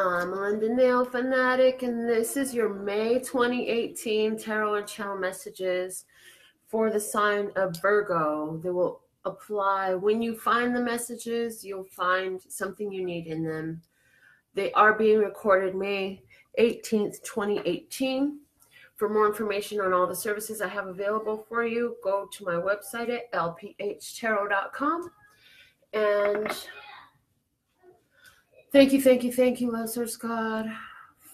I'm Melinda, NailFanatic, and this is your May 2018 Tarot and Channel messages for the sign of Virgo. They will apply. When you find the messages, you'll find something you need in them. They are being recorded May 18th, 2018. For more information on all the services I have available for you, go to my website at LPHtarot.com. And thank you, Love Source God,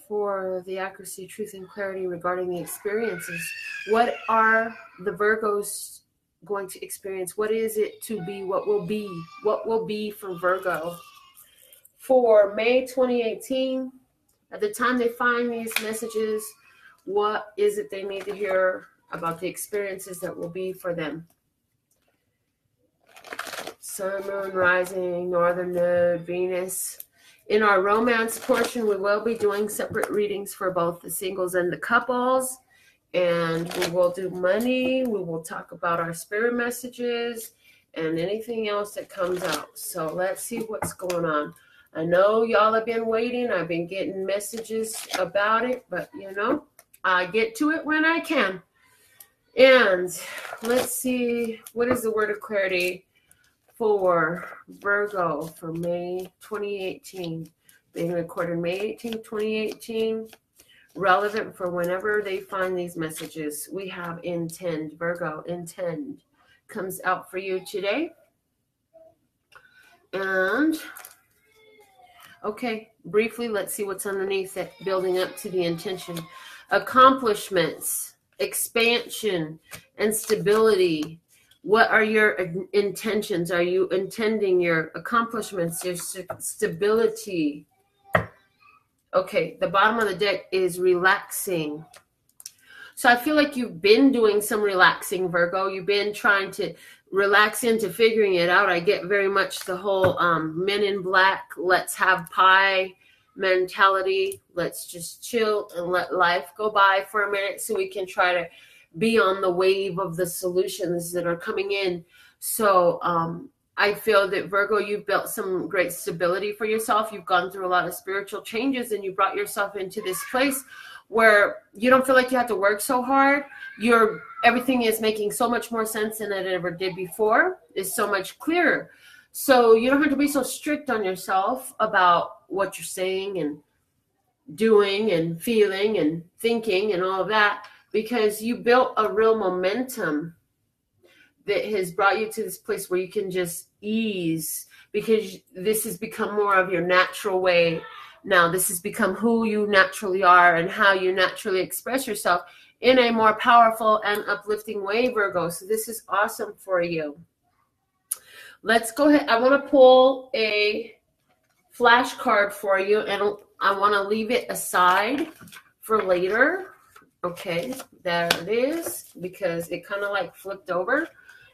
for the accuracy, truth, and clarity regarding the experiences. What are the Virgos going to experience? What is it to be? What will be? What will be for Virgo? For May 2018, at the time they find these messages, what is it they need to hear about the experiences that will be for them? Sun, Moon, Rising, Northern Node, Venus. In our romance portion, we will be doing separate readings for both the singles and the couples. And we will do money. We will talk about our spirit messages and anything else that comes out. So let's see what's going on. I know y'all have been waiting. I've been getting messages about it, but you know, I get to it when I can. And let's see, what is the word of clarity for Virgo for May 2018? Being recorded May 18, 2018. Relevant for whenever they find these messages. We have intend. Virgo, intend comes out for you today. And okay, briefly, let's see what's underneath it, building up to the intention. Accomplishments, expansion, and stability. What are your intentions? Are you intending your accomplishments, your stability? Okay, the bottom of the deck is relaxing. So I feel like you've been doing some relaxing, Virgo. You've been trying to relax into figuring it out. I get very much the whole Men in Black, let's have pie mentality. Let's just chill and let life go by for a minute so we can try to be on the wave of the solutions that are coming in. So I feel that, Virgo, you've built some great stability for yourself. You've gone through a lot of spiritual changes, and you brought yourself into this place where you don't feel like you have to work so hard. Everything is making so much more sense than it ever did before. It's so much clearer. So you don't have to be so strict on yourself about what you're saying and doing and feeling and thinking and all of that, because you built a real momentum that has brought you to this place where you can just ease, because this has become more of your natural way. Now, this has become who you naturally are and how you naturally express yourself in a more powerful and uplifting way, Virgo. So this is awesome for you. Let's go ahead. I want to pull a flashcard for you, and I want to leave it aside for later. Okay, there it is, because it kind of like flipped over.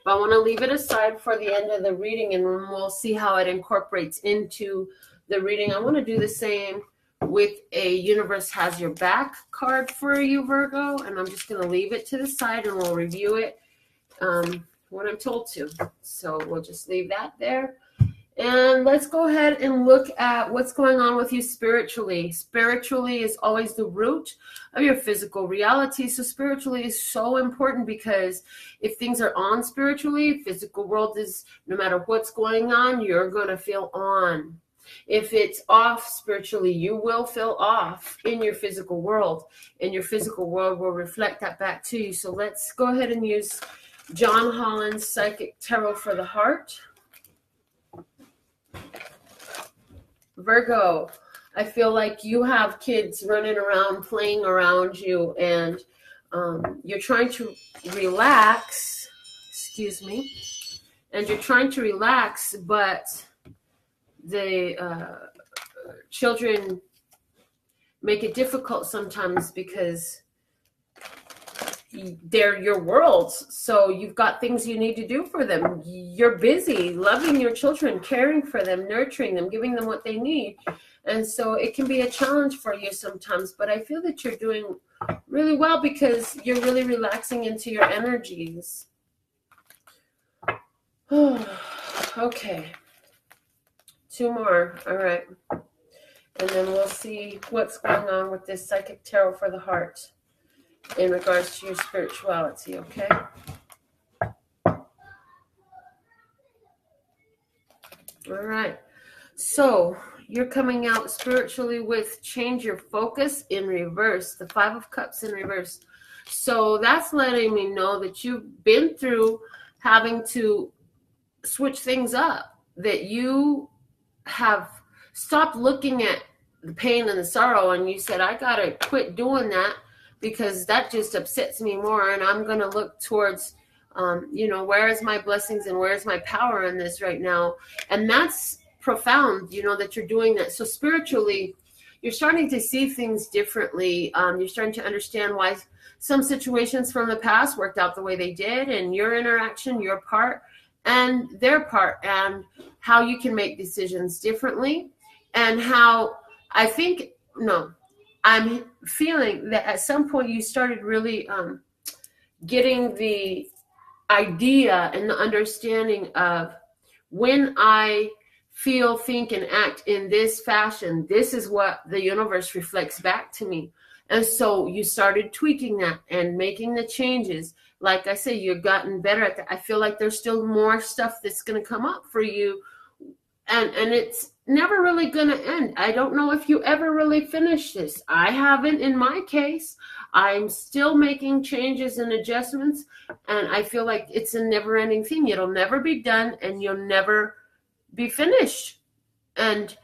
But I want to leave it aside for the end of the reading, and we'll see how it incorporates into the reading. I want to do the same with a Universe Has Your Back card for you, Virgo, and I'm just going to leave it to the side, and we'll review it when I'm told to. So we'll just leave that there. And let's go ahead and look at what's going on with you spiritually. Spiritually is always the root of your physical reality. So spiritually is so important, because if things are on spiritually, physical world is, no matter what's going on, you're going to feel on. If it's off spiritually, you will feel off in your physical world, and your physical world will reflect that back to you. So let's go ahead and use John Holland's Psychic Tarot for the Heart. Virgo, I feel like you have kids running around, playing around you, and you're trying to relax, excuse me, and you're trying to relax, but the children make it difficult sometimes, because they're your worlds. So you've got things you need to do for them. You're busy loving your children, caring for them, nurturing them, giving them what they need. And so it can be a challenge for you sometimes, but I feel that you're doing really well, because you're really relaxing into your energies. Okay. 2 more. All right. And then we'll see what's going on with this psychic tarot for the heart in regards to your spirituality, okay? All right. So you're coming out spiritually with change your focus in reverse, the 5 of Cups in reverse. So that's letting me know that you've been through having to switch things up, that you have stopped looking at the pain and the sorrow, and you said, I gotta quit doing that because that just upsets me more, and I'm gonna look towards where is my blessings and where is my power in this right now. And that's profound, that you're doing that. So spiritually, you're starting to see things differently. You're starting to understand why some situations from the past worked out the way they did, and your interaction, your part, and their part, and how you can make decisions differently, and how I'm feeling that at some point you started really getting the idea and the understanding of, when I feel, think, and act in this fashion, this is what the universe reflects back to me. And so you started tweaking that and making the changes. Like I say, you've gotten better at that. I feel like there's still more stuff that's going to come up for you. And it's never really going to end. I don't know if you ever really finish this. I haven't in my case. I'm still making changes and adjustments. And I feel like it's a never-ending thing. It'll never be done, and you'll never be finished. And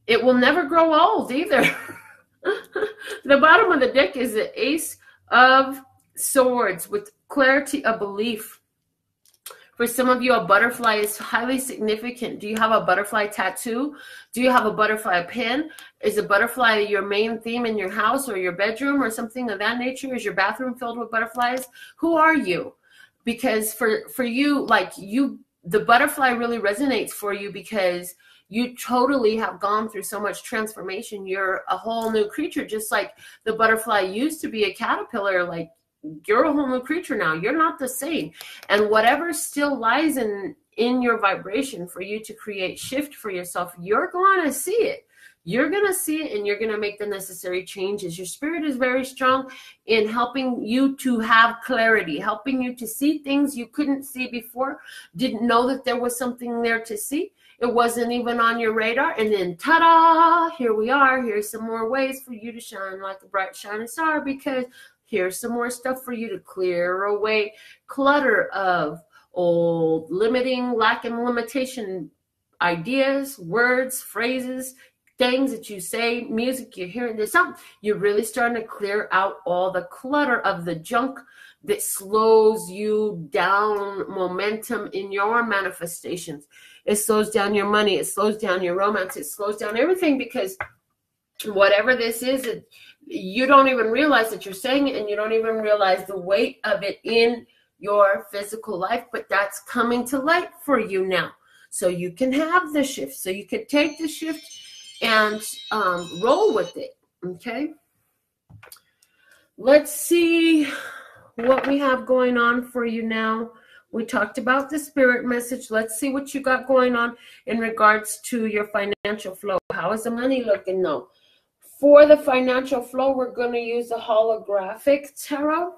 it will never grow old either. The bottom of the deck is the Ace of Swords with clarity of belief. For some of you, a butterfly is highly significant. Do you have a butterfly tattoo? Do you have a butterfly pin? Is a butterfly your main theme in your house or your bedroom or something of that nature? Is your bathroom filled with butterflies? Who are you? Because for you, the butterfly really resonates for you because you totally have gone through so much transformation. You're a whole new creature, just like the butterfly used to be a caterpillar. Like, you're a whole new creature now. You're not the same. And whatever still lies in your vibration for you to create shift for yourself, you're going to see it. You're going to see it, and you're going to make the necessary changes. Your spirit is very strong in helping you to have clarity, helping you to see things you couldn't see before, didn't know that there was something there to see. It wasn't even on your radar. And then, ta-da, here we are. Here's some more ways for you to shine like a bright shining star, because here's some more stuff for you to clear away clutter of old, limiting, lack, and limitation ideas, words, phrases, things that you say, music you're hearing. There's something. You're really starting to clear out all the clutter of the junk that slows you down momentum in your manifestations. It slows down your money. It slows down your romance. It slows down everything, because whatever this is, you don't even realize that you're saying it, and you don't even realize the weight of it in your physical life, but that's coming to light for you now. So you can have the shift. So you could take the shift and roll with it, okay? Let's see what we have going on for you now. We talked about the spirit message. Let's see what you got going on in regards to your financial flow. How is the money looking now? For the financial flow, we're going to use the holographic tarot.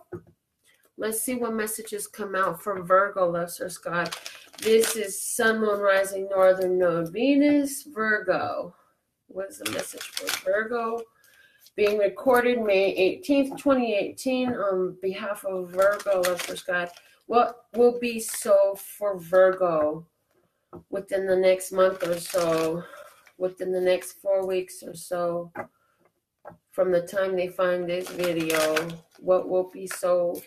Let's see what messages come out for Virgo, Lesser Scott. This is Sun, Moon, Rising, Northern Node, Venus, Virgo. What is the message for Virgo? Being recorded May 18th, 2018 on behalf of Virgo, Lesser Scott. What will be so for Virgo within the next month or so, within the next 4 weeks or so? From the time they find this video, what will be so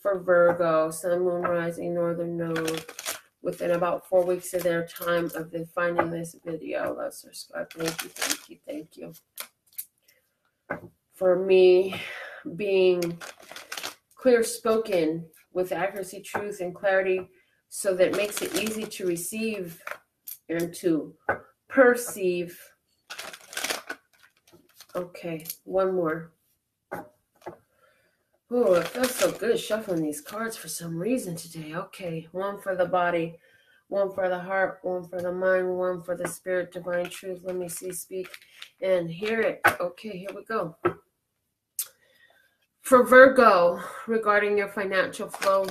for Virgo, Sun, Moon, Rising, Northern Node, within about 4 weeks of their time of them finding this video? Lesser Scott, thank you, thank you, thank you. For me being clear-spoken with accuracy, truth, and clarity, so that it makes it easy to receive and to perceive. Okay, one more. Oh, it feels so good shuffling these cards for some reason today. Okay, one for the body, one for the heart, one for the mind, one for the spirit, divine truth. Let me see. Speak and hear it. Okay, here we go. For Virgo, regarding your financial flow,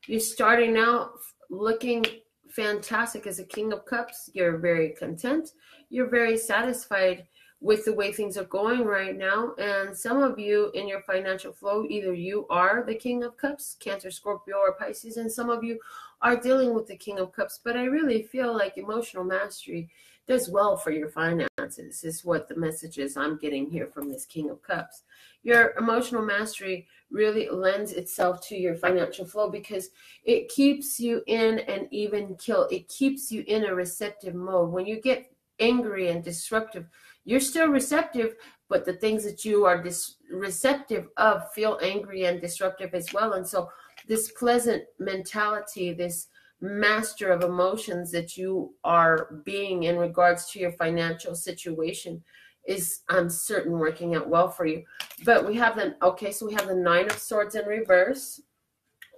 you're starting out looking fantastic as a King of Cups. You're very content. You're very satisfied with the way things are going right now. And some of you in your financial flow, either you are the King of Cups, Cancer, Scorpio, or Pisces, and some of you are dealing with the King of Cups. But I really feel like emotional mastery does well for your finances, is what the message is I'm getting here from this King of Cups. Your emotional mastery really lends itself to your financial flow because it keeps you in an even keel. It keeps you in a receptive mode. When you get angry and disruptive, you're still receptive, but the things that you are receptive of feel angry and disruptive as well. And so this pleasant mentality, this master of emotions that you are being in regards to your financial situation is, I'm certain, working out well for you. But we have the, okay, so we have the Nine of Swords in reverse,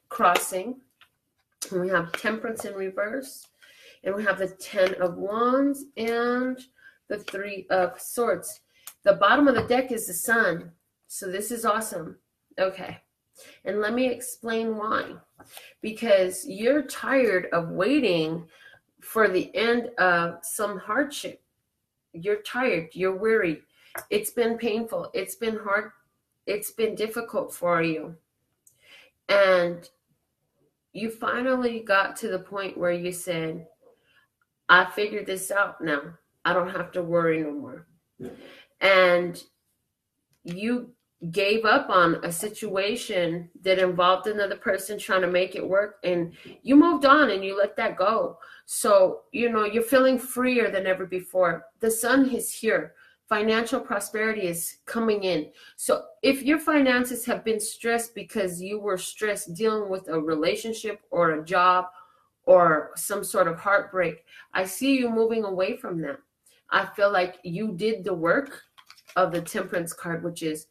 crossing. And we have Temperance in reverse. And we have the Ten of Wands and the Three of Swords. The bottom of the deck is the Sun. So this is awesome. Okay. And let me explain why. Because you're tired of waiting for the end of some hardship. You're tired. You're weary. It's been painful. It's been hard. It's been difficult for you. And you finally got to the point where you said, I figured this out now. I don't have to worry no more. And you gave up on a situation that involved another person trying to make it work, and you moved on and you let that go. So, you know, you're feeling freer than ever before. The Sun is here. Financial prosperity is coming in. So if your finances have been stressed because you were stressed dealing with a relationship or a job or some sort of heartbreak, I see you moving away from that. I feel like you did the work of the Temperance card, which is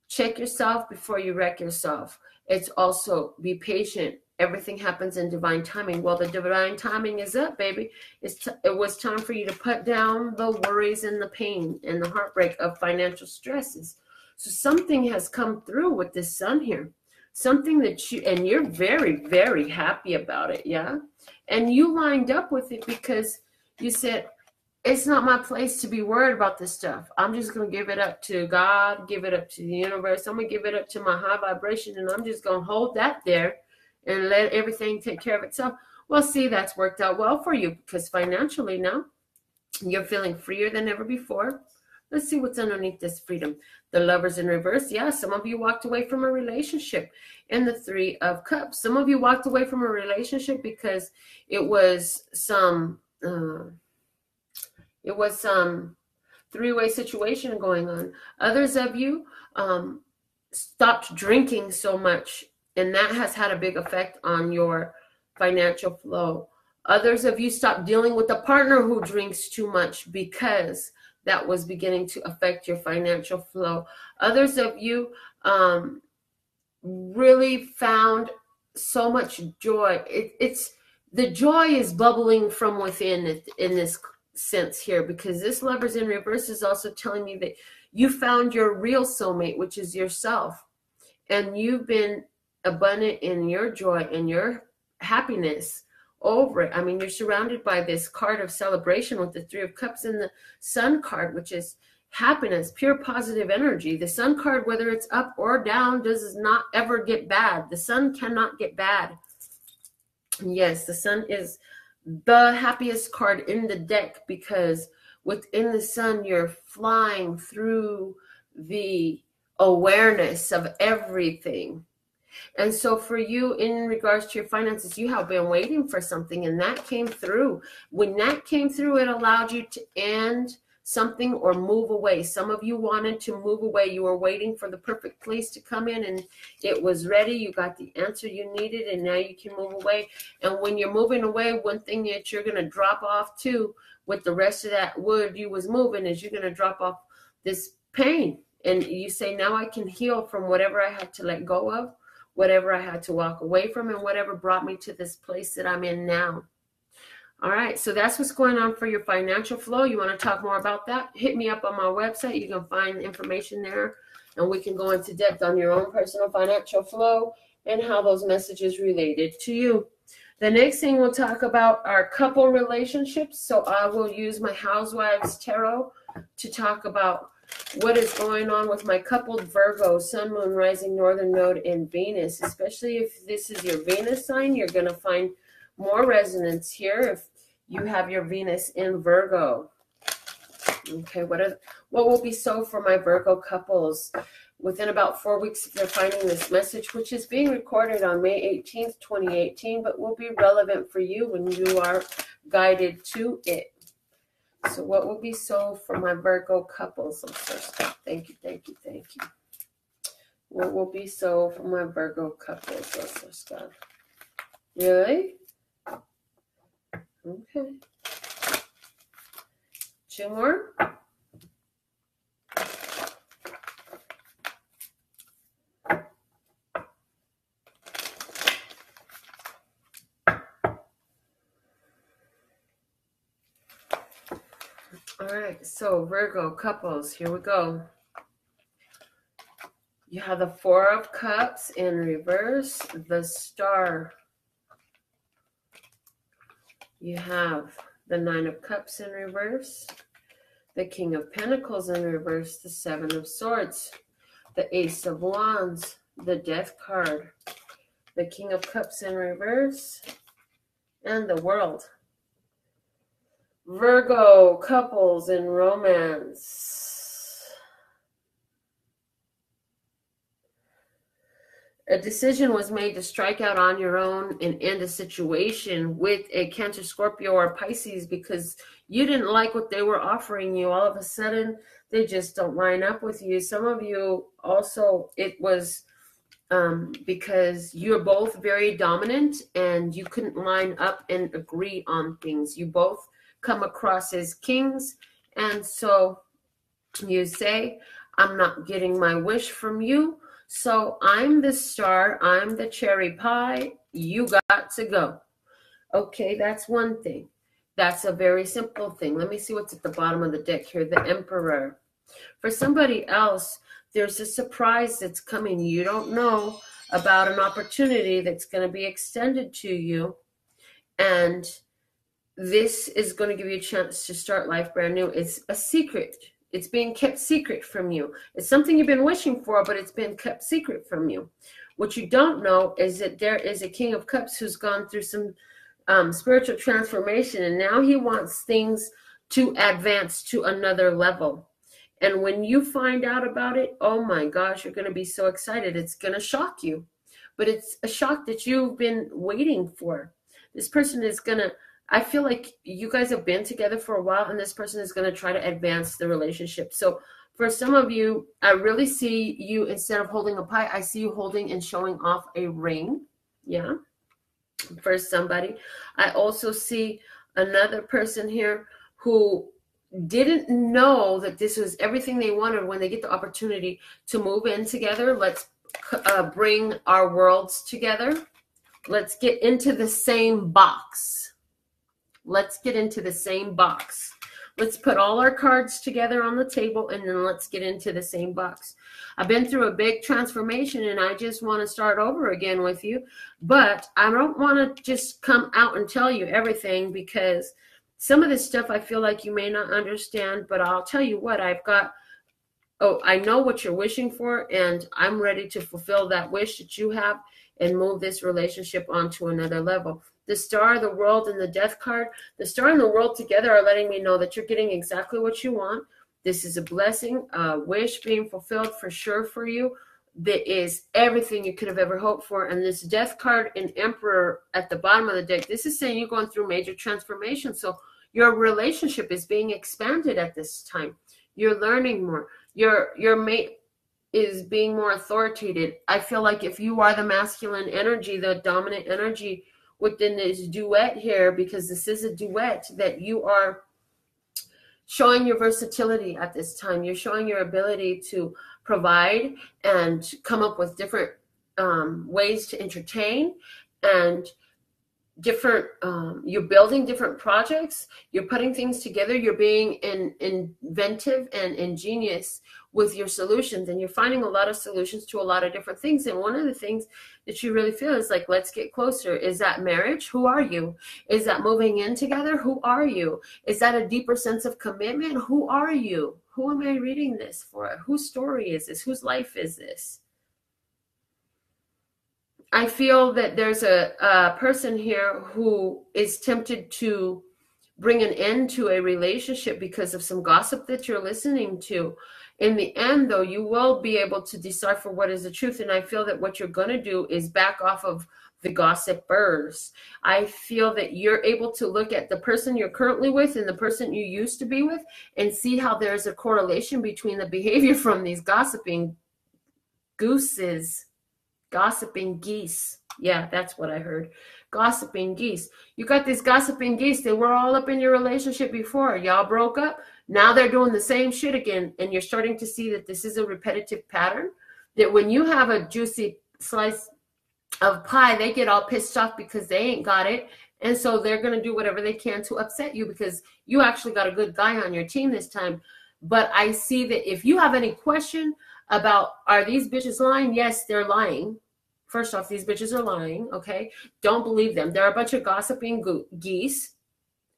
check yourself before you wreck yourself. It's also be patient. Everything happens in divine timing. Well, the divine timing is up, baby. It was time for you to put down the worries and the pain and the heartbreak of financial stresses. So something has come through with this Sun here. Something that you, and you're very, very happy about it, yeah? And you lined up with it because you said, it's not my place to be worried about this stuff. I'm just going to give it up to God, give it up to the universe. I'm going to give it up to my high vibration, and I'm just going to hold that there and let everything take care of itself. Well, see, that's worked out well for you because financially now you're feeling freer than ever before. Let's see what's underneath this freedom. The Lovers in reverse. Yeah, some of you walked away from a relationship. And the Three of Cups. Some of you walked away from a relationship because it was some three-way situation going on. Others of you stopped drinking so much, and that has had a big effect on your financial flow. Others of you stopped dealing with a partner who drinks too much because that was beginning to affect your financial flow. Others of you really found so much joy. It's the joy is bubbling from within in this sense here, because this Lovers in reverse is also telling me that you found your real soulmate, which is yourself, and you've been abundant in your joy and your happiness over it. I mean, you're surrounded by this card of celebration with the Three of Cups and the Sun card, which is happiness, pure positive energy. The Sun card, whether it's up or down, does not ever get bad. The Sun cannot get bad. Yes, the Sun is the happiest card in the deck because within the Sun, you're flying through the awareness of everything. And so for you, in regards to your finances, you have been waiting for something, and that came through. When that came through, it allowed you to end something or move away. Some of you wanted to move away. You were waiting for the perfect place to come in, and it was ready. You got the answer you needed, and now you can move away. And when you're moving away, one thing that you're going to drop off too with the rest of that wood you was moving is you're going to drop off this pain. And you say, now I can heal from whatever I had to let go of, whatever I had to walk away from, and whatever brought me to this place that I'm in now. All right, so that's what's going on for your financial flow. You want to talk more about that? Hit me up on my website. You can find information there, and we can go into depth on your own personal financial flow and how those messages related to you. The next thing we'll talk about are couple relationships. So I will use my Housewives Tarot to talk about what is going on with my coupled Virgo, Sun, Moon, Rising, Northern Node, and Venus. Especially if this is your Venus sign, you're going to find more resonance here if you have your Venus in Virgo. Okay, what will be so for my Virgo couples? Within about 4 weeks, if they're finding this message, which is being recorded on May 18th, 2018, but will be relevant for you when you are guided to it. So what will be so for my Virgo couples? Thank you, thank you, thank you. What will be so for my Virgo couples? Really? Okay. 2 more. All right, so Virgo couples, here we go. You have the 4 of Cups in reverse, the Star. You have the 9 of Cups in reverse, the King of Pentacles in reverse, the 7 of Swords, the Ace of Wands, the Death card, the King of Cups in reverse, and the World. Virgo couples in romance. A decision was made to strike out on your own and end a situation with a Cancer, Scorpio, or Pisces because you didn't like what they were offering you. All of a sudden, they just don't line up with you. Some of you also, it was because you're both very dominant and you couldn't line up and agree on things. You both come across as kings, and so you say, I'm not getting my wish from you, so I'm the star, I'm the cherry pie, you got to go. Okay, that's one thing. That's a very simple thing. Let me see what's at the bottom of the deck here. The Emperor. For somebody else, there's a surprise that's coming. You don't know about an opportunity that's going to be extended to you, and this is going to give you a chance to start life brand new. It's a secret. It's being kept secret from you. It's something you've been wishing for, but it's been kept secret from you. What you don't know is that there is a King of Cups who's gone through some spiritual transformation, and now he wants things to advance to another level. And when you find out about it, oh my gosh, you're going to be so excited. It's going to shock you. But it's a shock that you've been waiting for. This person is going to, I feel like you guys have been together for a while, and this person is going to try to advance the relationship. So for some of you, I really see you, instead of holding a pie, I see you holding and showing off a ring. Yeah. For somebody. I also see another person here who didn't know that this was everything they wanted when they get the opportunity to move in together. Let's bring our worlds together. Let's get into the same box. Let's get into the same box. Let's put all our cards together on the table, and then let's get into the same box. I've been through a big transformation, and I just want to start over again with you. But I don't want to just come out and tell you everything, because some of this stuff I feel like you may not understand. But I'll tell you what, I know what you're wishing for, and I'm ready to fulfill that wish that you have and move this relationship on to another level. The Star, the World, and the Death card. The Star and the World together are letting me know that you're getting exactly what you want. This is a blessing, a wish being fulfilled for sure for you. That is everything you could have ever hoped for. And this Death card and Emperor at the bottom of the deck, this is saying you're going through major transformation. So your relationship is being expanded at this time. You're learning more. Your mate is being more authoritative. I feel like if you are the masculine energy, the dominant energy within this duet here, because this is a duet, that you are showing your versatility at this time. You're showing your ability to provide and come up with different ways to entertain. And different, you're building different projects, you're putting things together, you're being inventive and ingenious with your solutions, and you're finding a lot of solutions to a lot of different things. And one of the things that you really feel is like, let's get closer. Is that marriage? Who are you? Is that moving in together? Who are you? Is that a deeper sense of commitment? Who are you? Who am I reading this for? Whose story is this? Whose life is this? I feel that there's a person here who is tempted to bring an end to a relationship because of some gossip that you're listening to. In the end, though, you will be able to decipher what is the truth. And I feel that what you're going to do is back off of the gossipers. I feel that you're able to look at the person you're currently with and the person you used to be with and see how there's a correlation between the behavior from these gossiping gooses. Gossiping geese. Yeah, that's what I heard. Gossiping geese. You got these gossiping geese. They were all up in your relationship before. Y'all broke up. Now they're doing the same shit again. And you're starting to see that this is a repetitive pattern. That when you have a juicy slice of pie, they get all pissed off because they ain't got it. And so they're going to do whatever they can to upset you because you actually got a good guy on your team this time. But I see that if you have any question about, are these bitches lying? Yes, they're lying. First off, these bitches are lying, okay? Don't believe them. They're a bunch of gossiping geese,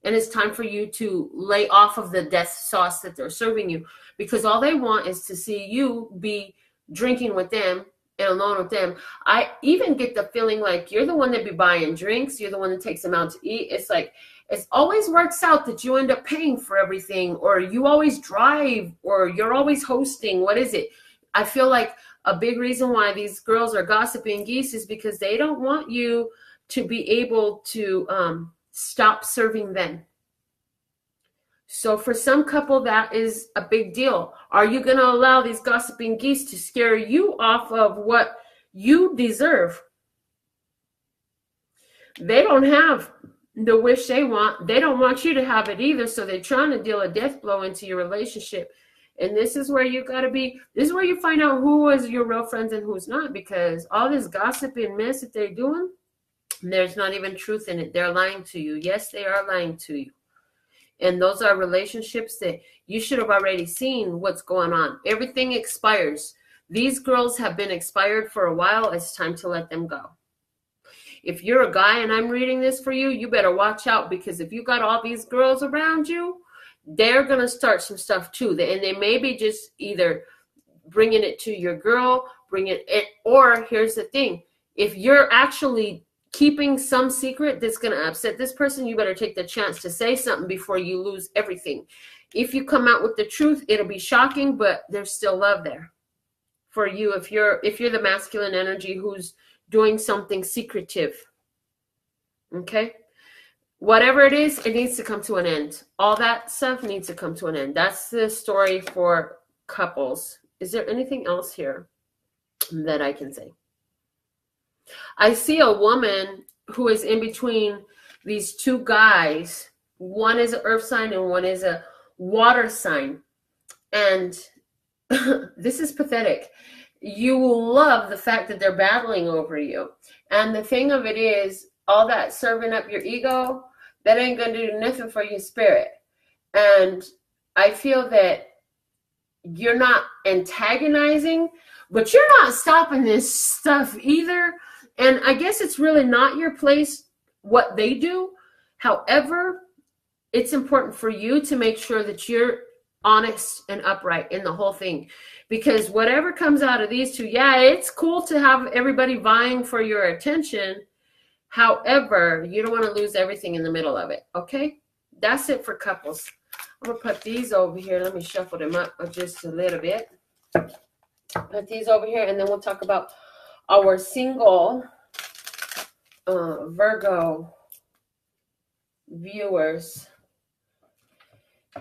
and it's time for you to lay off of the death sauce that they're serving you, because all they want is to see you be drinking with them and alone with them. I even get the feeling like you're the one that be buying drinks. You're the one that takes them out to eat. It's like, it always works out that you end up paying for everything, or you always drive, or you're always hosting. What is it? I feel like a big reason why these girls are gossiping geese is because they don't want you to be able to stop serving them. So for some couple, that is a big deal. Are you going to allow these gossiping geese to scare you off of what you deserve? They don't have the wish they want. They don't want you to have it either. So they're trying to deal a death blow into your relationship. And this is where you got to be. This is where you find out who is your real friends and who's not, because all this gossip and mess that they're doing, there's not even truth in it. They're lying to you. Yes, they are lying to you. And those are relationships that you should have already seen what's going on. Everything expires. These girls have been expired for a while. It's time to let them go. If you're a guy and I'm reading this for you, you better watch out, because if you got all these girls around you, they're going to start some stuff too. And they may be just either bringing it to your girl, or here's the thing. If you're actually keeping some secret that's going to upset this person, you better take the chance to say something before you lose everything. If you come out with the truth, it'll be shocking, but there's still love there for you. If you're the masculine energy who's doing something secretive, okay? Whatever it is, it needs to come to an end. All that stuff needs to come to an end. That's the story for couples. Is there anything else here that I can say? I see a woman who is in between these two guys. One is an earth sign and one is a water sign. And this is pathetic. You will love the fact that they're battling over you. And the thing of it is, all that serving up your ego, that ain't going to do nothing for your spirit. And I feel that you're not antagonizing, but you're not stopping this stuff either. And I guess it's really not your place what they do. However, it's important for you to make sure that you're honest and upright in the whole thing. Because whatever comes out of these two, yeah, it's cool to have everybody vying for your attention. However, you don't want to lose everything in the middle of it, okay? That's it for couples. I'm going to put these over here. Let me shuffle them up just a little bit. Put these over here, and then we'll talk about our single Virgo viewers.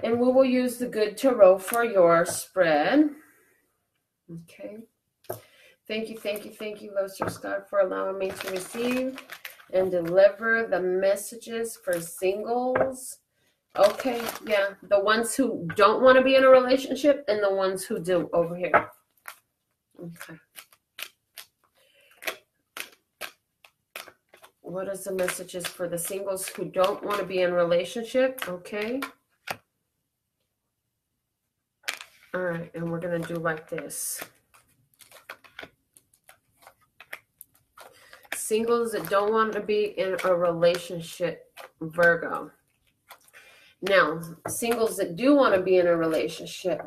And we will use the good tarot for your spread. Okay. Thank you, Lord God, for allowing me to receive and deliver the messages for singles. Okay, yeah, the ones who don't want to be in a relationship and the ones who do over here. Okay. What is the messages for the singles who don't want to be in a relationship? Okay. All right, and we're going to do like this. Singles that don't want to be in a relationship, Virgo. Now, singles that do want to be in a relationship,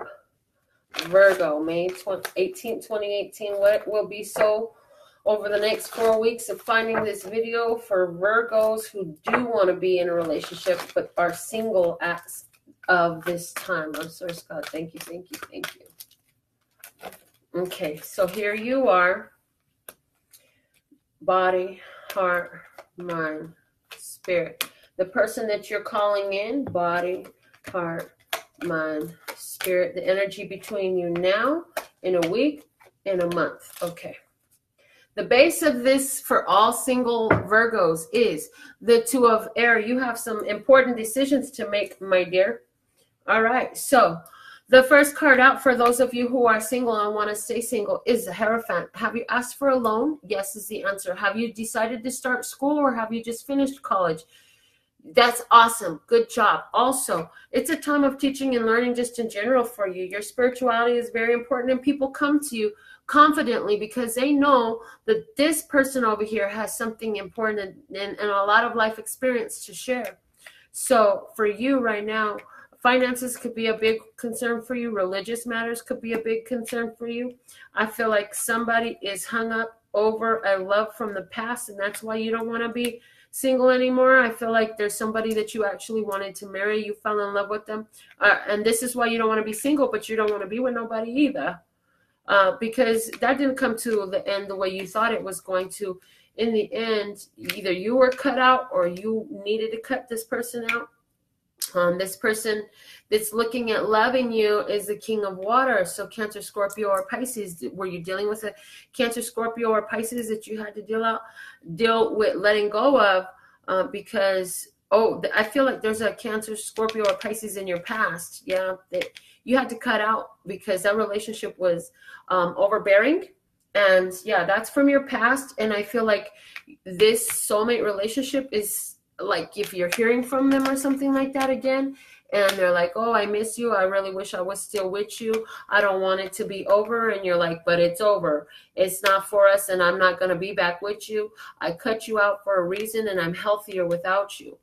Virgo, May 18th, 2018. What will be so over the next 4 weeks of finding this video for Virgos who do want to be in a relationship but are single as of this time? I'm sorry, Scott. Thank you, thank you, thank you. Okay, so here you are. Body, heart, mind, spirit. The person that you're calling in, body, heart, mind, spirit. The energy between you now, in a week, in a month. Okay. The base of this for all single Virgos is the Two of Air. You have some important decisions to make, my dear. All right. So the first card out for those of you who are single and want to stay single is the Hierophant. Have you asked for a loan? Yes is the answer. Have you decided to start school or have you just finished college? That's awesome. Good job. Also, it's a time of teaching and learning just in general for you. Your spirituality is very important and people come to you confidently because they know that this person over here has something important and a lot of life experience to share. So for you right now, finances could be a big concern for you. Religious matters could be a big concern for you. I feel like somebody is hung up over a love from the past, and that's why you don't want to be single anymore. I feel like there's somebody that you actually wanted to marry. You fell in love with them. And this is why you don't want to be single, but you don't want to be with nobody either. Because that didn't come to the end the way you thought it was going to. In the end, either you were cut out or you needed to cut this person out. This person that's looking at loving you is the King of Water. So Cancer, Scorpio, or Pisces. Were you dealing with a Cancer, Scorpio, or Pisces that you had to deal with letting go of? Because, I feel like there's a Cancer, Scorpio, or Pisces in your past. Yeah, that you had to cut out because that relationship was overbearing. And yeah, that's from your past. And I feel like this soulmate relationship is like if you're hearing from them or something like that again, and they're like, oh, I miss you. I really wish I was still with you. I don't want it to be over. And you're like, but it's over. It's not for us. And I'm not going to be back with you. I cut you out for a reason and I'm healthier without you.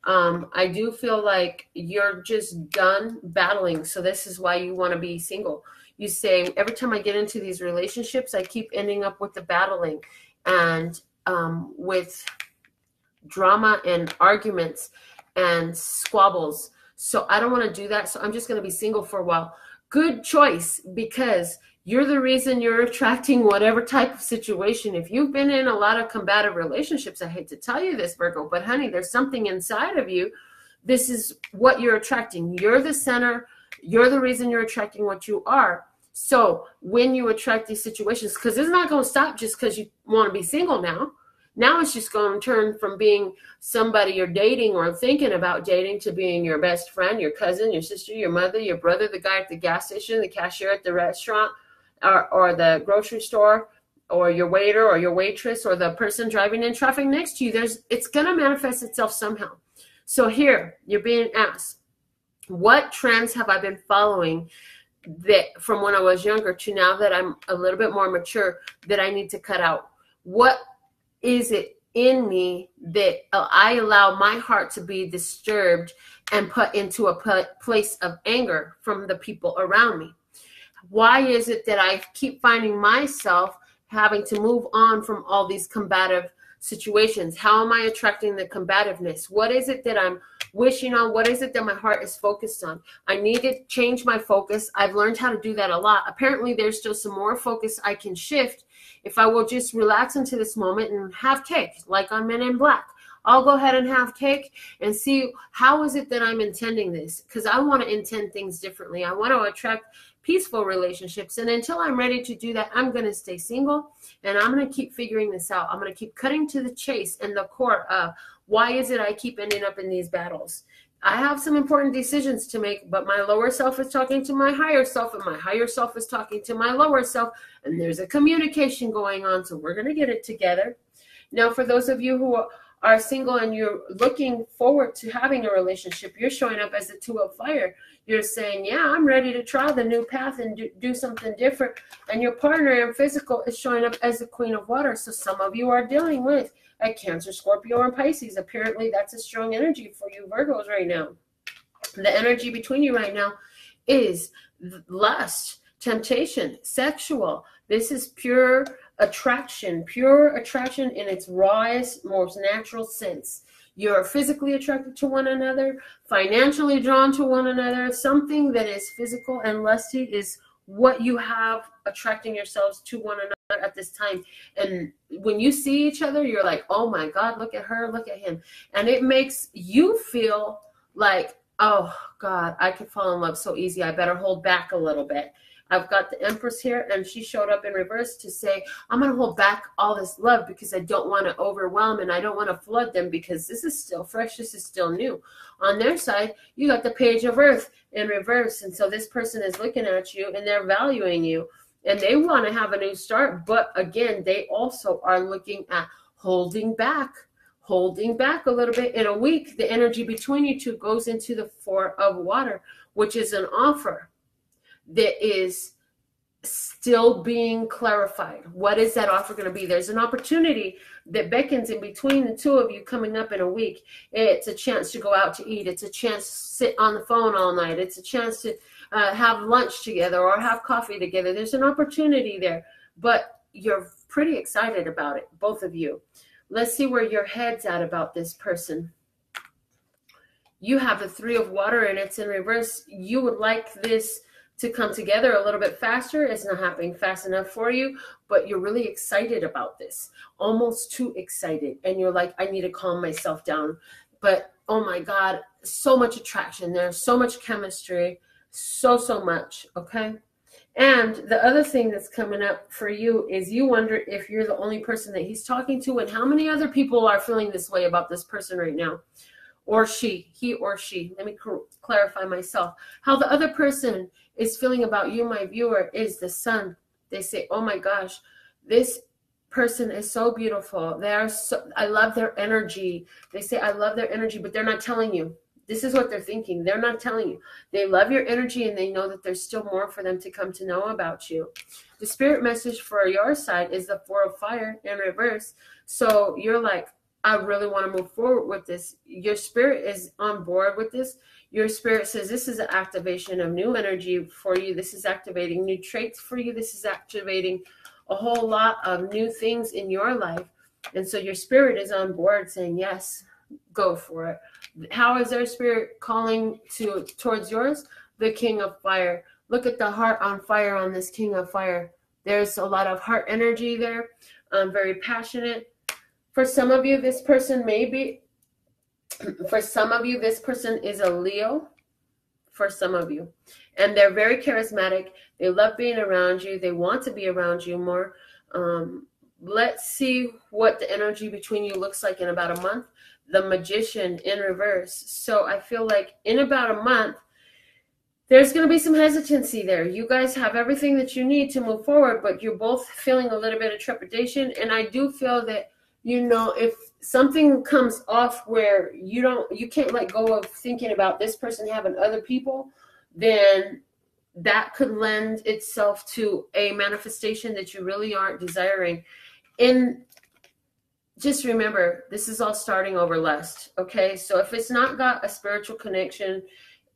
I do feel like you're just done battling. So this is why you want to be single. You say, every time I get into these relationships, I keep ending up with the battling and with drama and arguments and squabbles. So I don't want to do that. So I'm just going to be single for a while. Good choice, because you're the reason you're attracting whatever type of situation. If you've been in a lot of combative relationships, I hate to tell you this, Virgo, but honey, there's something inside of you. This is what you're attracting. You're the center. You're the reason you're attracting what you are. So when you attract these situations, because it's not going to stop just because you want to be single now. Now it's just going to turn from being somebody you're dating or thinking about dating to being your best friend, your cousin, your sister, your mother, your brother, the guy at the gas station, the cashier at the restaurant, or the grocery store, or your waiter or your waitress, or the person driving in traffic next to you. It's going to manifest itself somehow. So here, you're being asked, what trends have I been following that from when I was younger to now that I'm a little bit more mature that I need to cut out? What is it in me that I allow my heart to be disturbed and put into a place of anger from the people around me? Why is it that I keep finding myself having to move on from all these combative situations? How am I attracting the combativeness? What is it that I'm wishing on? What is it that my heart is focused on? I need to change my focus. I've learned how to do that a lot. Apparently, there's still some more focus I can shift if I will just relax into this moment and have cake, like on Men in Black. I'll go ahead and have cake and see how is it that I'm intending this, because I want to intend things differently. I want to attract peaceful relationships. And until I'm ready to do that, I'm going to stay single and I'm going to keep figuring this out. I'm going to keep cutting to the chase and the core of why is it I keep ending up in these battles. I have some important decisions to make, but my lower self is talking to my higher self, and my higher self is talking to my lower self, and there's a communication going on, so we're going to get it together. Now, for those of you who are single and you're looking forward to having a relationship, you're showing up as a 2 of fire. You're saying, yeah, I'm ready to try the new path and do something different. And your partner in physical is showing up as the Queen of Water. So some of you are dealing with a Cancer, Scorpio, or Pisces. Apparently, that's a strong energy for you Virgos right now. The energy between you right now is lust, temptation, sexual. This is pure attraction in its rawest, most natural sense. You're physically attracted to one another, financially drawn to one another. Something that is physical and lusty is what you have attracting yourselves to one another at this time. And when you see each other, you're like, oh my God, look at her, look at him. And it makes you feel like, oh God, I could fall in love so easy. I better hold back a little bit. I've got the Empress here, and she showed up in reverse to say, I'm going to hold back all this love because I don't want to overwhelm and I don't want to flood them because this is still fresh. This is still new. On their side, you got the Page of Earth in reverse. And so this person is looking at you and they're valuing you and they want to have a new start. But again, they also are looking at holding back a little bit. In a week, the energy between you two goes into the 4 of Water, which is an offer that is still being clarified. What is that offer going to be? There's an opportunity that beckons in between the two of you coming up in a week. It's a chance to go out to eat. It's a chance to sit on the phone all night. It's a chance to have lunch together or have coffee together. There's an opportunity there, but you're pretty excited about it, both of you. Let's see where your head's at about this person. You have the 3 of Water and it's in reverse. You would like this to come together a little bit faster. It's not happening fast enough for you, but you're really excited about this, almost too excited. And you're like, I need to calm myself down. But oh my God, so much attraction. There's so much chemistry, so much. Okay. And the other thing that's coming up for you is you wonder if you're the only person that he's talking to and how many other people are feeling this way about this person right now. Or she, he or she. Let me clarify myself. How the other person is feeling about you, my viewer, is the Sun. They say, oh my gosh, this person is so beautiful. I love their energy. They say, I love their energy, but they're not telling you. This is what they're thinking. They're not telling you. They love your energy and they know that there's still more for them to come to know about you. The spirit message for your side is the 4 of Fire in reverse. So you're like, I really want to move forward with this. Your spirit is on board with this. Your spirit says this is an activation of new energy for you. This is activating new traits for you. This is activating a whole lot of new things in your life. And so your spirit is on board saying, yes, go for it. How is their spirit calling towards yours? The King of Fire. Look at the heart on fire on this King of Fire. There's a lot of heart energy there. Very passionate. For some of you, this person this person is a Leo. For some of you. And they're very charismatic. They love being around you. They want to be around you more. Let's see what the energy between you looks like in about a month. The Magician in reverse. So I feel like in about a month, there's going to be some hesitancy there. You guys have everything that you need to move forward, but you're both feeling a little bit of trepidation. And I do feel that, you know, if something comes off where you can't let go of thinking about this person having other people, then that could lend itself to a manifestation that you really aren't desiring. And just remember, this is all starting over lust, okay? So if it's not got a spiritual connection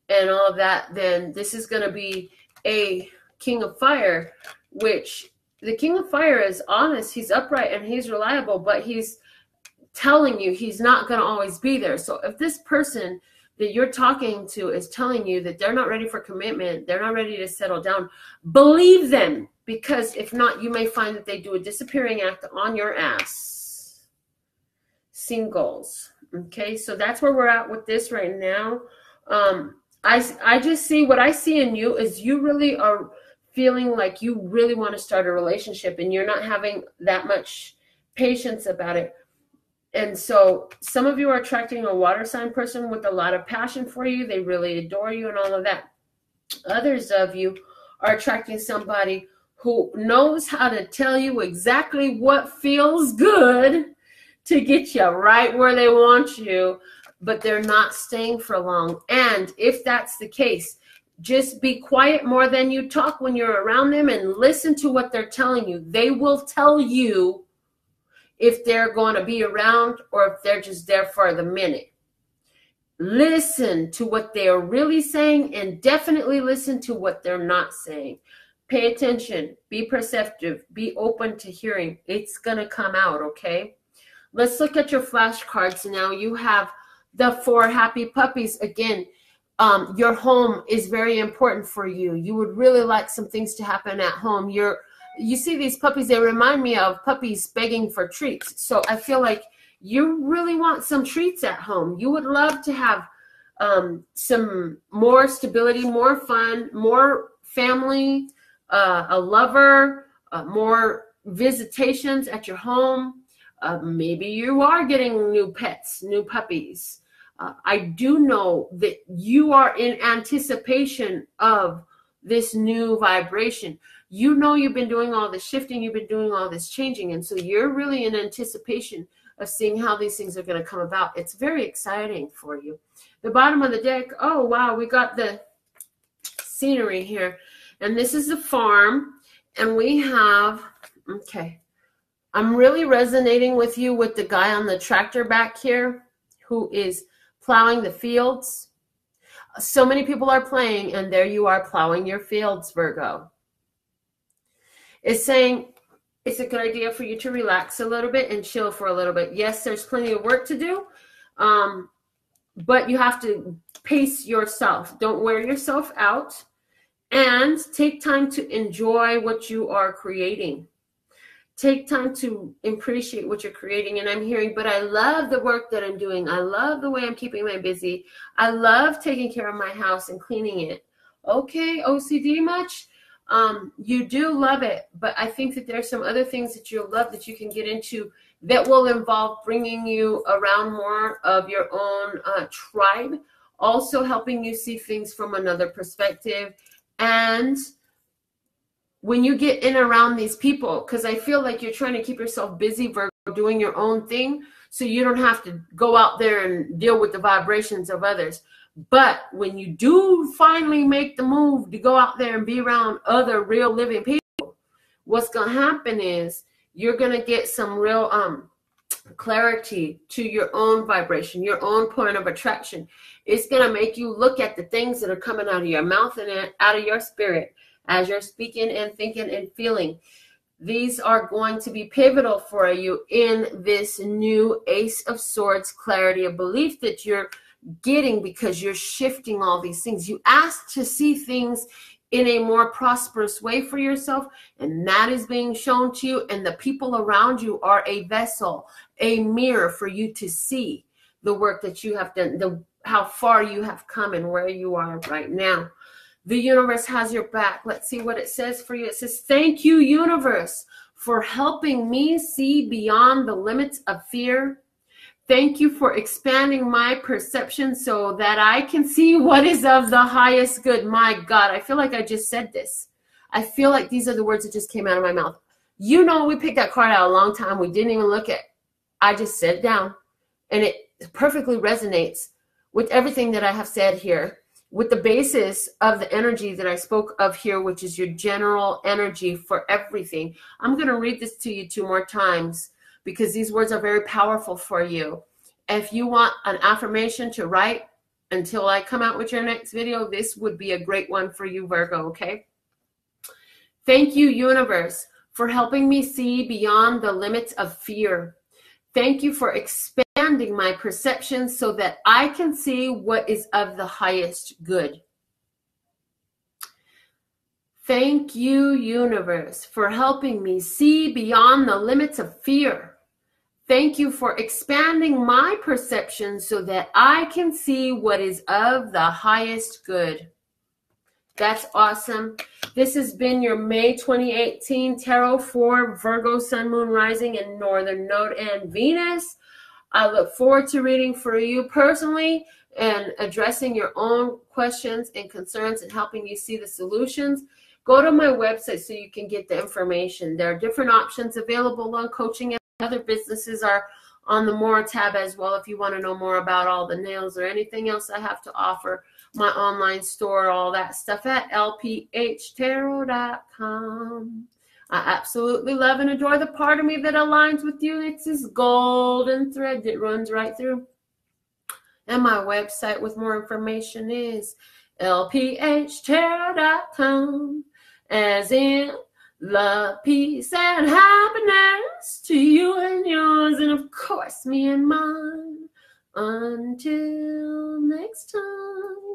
and all of that, then this is going to be a King of Fire, which the King of Fire is honest, he's upright, and he's reliable, but he's telling you he's not going to always be there. So if this person that you're talking to is telling you that they're not ready for commitment, they're not ready to settle down, believe them, because if not, you may find that they do a disappearing act on your ass. Singles. Okay, so that's where we're at with this right now. I just see, what I see in you is you really are feeling like you really want to start a relationship and you're not having that much patience about it. And so some of you are attracting a water sign person with a lot of passion for you. They really adore you and all of that. Others of you are attracting somebody who knows how to tell you exactly what feels good to get you right where they want you, but they're not staying for long. And if that's the case, just be quiet more than you talk when you're around them and listen to what they're telling you. They will tell you if they're going to be around or if they're just there for the minute. Listen to what they're really saying and definitely listen to what they're not saying. Pay attention, be perceptive, be open to hearing. It's going to come out, okay? Let's look at your flashcards now. You have the 4 happy puppies. Again, your home is very important for you. You would really like some things to happen at home. You see these puppies, they remind me of puppies begging for treats. So I feel like you really want some treats at home. You would love to have some more stability, more fun, more family, a lover, more visitations at your home. Maybe you are getting new pets, new puppies. I do know that you are in anticipation of this new vibration. You know you've been doing all this shifting, you've been doing all this changing, and so you're really in anticipation of seeing how these things are going to come about. It's very exciting for you. The bottom of the deck, oh wow, we got the scenery here. And this is the farm, and we have, okay, I'm really resonating with you with the guy on the tractor back here who is plowing the fields. So many people are playing, and there you are plowing your fields, Virgo. It's saying it's a good idea for you to relax a little bit and chill for a little bit. Yes, there's plenty of work to do, but you have to pace yourself. Don't wear yourself out, and take time to enjoy what you are creating. Take time to appreciate what you're creating. And I'm hearing, but I love the work that I'm doing. I love the way I'm keeping my busy. I love taking care of my house and cleaning it. Okay, OCD much? You do love it, but I think that there's some other things that you'll love that you can get into that will involve bringing you around more of your own tribe, also helping you see things from another perspective. And when you get in around these people, because I feel like you're trying to keep yourself busy, Virgo, doing your own thing, so you don't have to go out there and deal with the vibrations of others. But when you do finally make the move to go out there and be around other real living people, what's going to happen is you're going to get some real clarity to your own vibration, your own point of attraction. It's going to make you look at the things that are coming out of your mouth and out of your spirit as you're speaking and thinking and feeling. These are going to be pivotal for you in this new Ace of Swords clarity of belief that you're getting, because you're shifting all these things. You asked to see things in a more prosperous way for yourself, and that is being shown to you, and the people around you are a vessel, a mirror for you to see the work that you have done, how far you have come and where you are right now. The universe has your back. Let's see what it says for you. It says, thank you, universe, for helping me see beyond the limits of fear. Thank you for expanding my perception so that I can see what is of the highest good. My God, I feel like I just said this. I feel like these are the words that just came out of my mouth. You know, we picked that card out a long time. We didn't even look at it. I just said it down, and it perfectly resonates with everything that I have said here, with the basis of the energy that I spoke of here, which is your general energy for everything. I'm going to read this to you 2 more times, because these words are very powerful for you. If you want an affirmation to write until I come out with your next video, this would be a great one for you, Virgo, okay? Thank you, universe, for helping me see beyond the limits of fear. Thank you for expanding my perception so that I can see what is of the highest good. Thank you, universe, for helping me see beyond the limits of fear. Thank you for expanding my perception so that I can see what is of the highest good. That's awesome. This has been your May 2018 Tarot for Virgo, Sun, Moon, Rising, and Northern Node and Venus. I look forward to reading for you personally and addressing your own questions and concerns and helping you see the solutions. Go to my website so you can get the information. There are different options available on coaching, and other businesses are on the More tab as well if you want to know more about all the nails or anything else I have to offer. My online store, all that stuff at LPHtarot.com. I absolutely love and adore the part of me that aligns with you. It's this golden thread that runs right through. And my website with more information is LPHtarot.com, as in love, peace, and happiness to you and yours, and of course me and mine. Until next time.